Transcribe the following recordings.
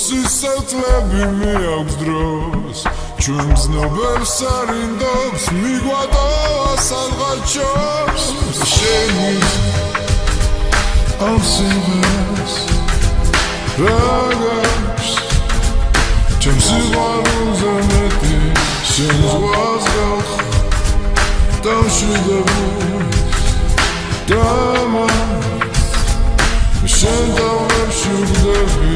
სისოთლები მე აქვს დროს ჩვენ მზნობელს არინდობს მიგვატოვა სალღაჩოს შენი ამ სიმღერას რაგავს ჩემ სიყვარულზე მეტი შენ ზღვას გავხ დამშვიდობებს შენ დავებში ვგდები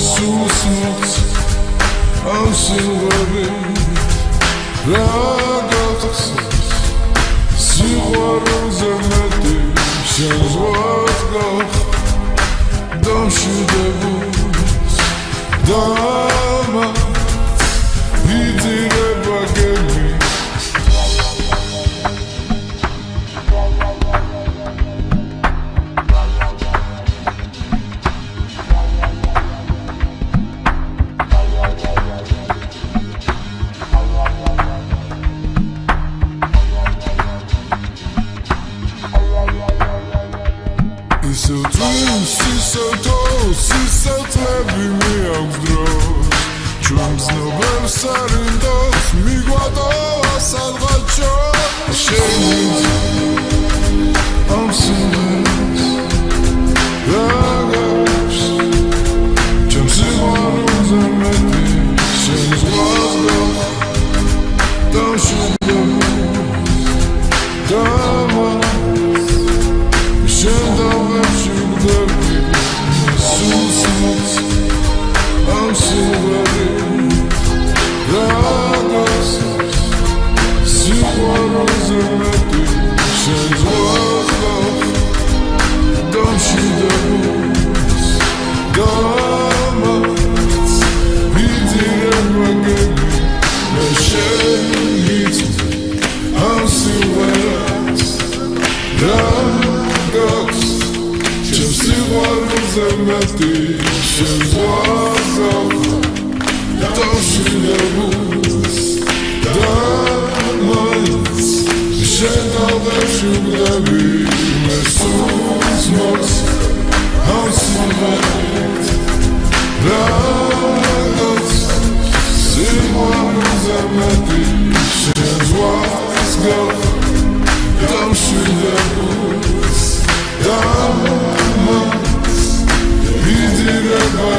სულს მოც ამ სიმღერით რაგავს სიყვარულზე მეტი შენ ზღვას გავხ დამშვიდობებს ვიძირება გემი სისოთლები მე აქვს დროს ჩვენ მზნობელს არინდობს მიგვატოვა სალღაჩოს შენი ამ სიმღერას რაგავს ჩემ სიყვარულზე მეტი შენ ზღვას გავხ დამშვიდობებს შენ დავებში ვგდები სულს მოც ამ სიმღერით რაგავს სიყვარულზე მეტი შენ ზღვას გავხ დამშვიდობებს ვიძირება გემი მე შენით ამ სიმღერას რაგავს ჩემ სიყვარულზე მეტი შენ ზღვას გავხ დამშვიდობებს შენ დავებში ვგდები მე სულს მოც ამ სიმღერით რაგავს სიყვარულზე მეტი შენ ზღვას გავხ დამშვიდობებს ვიძირება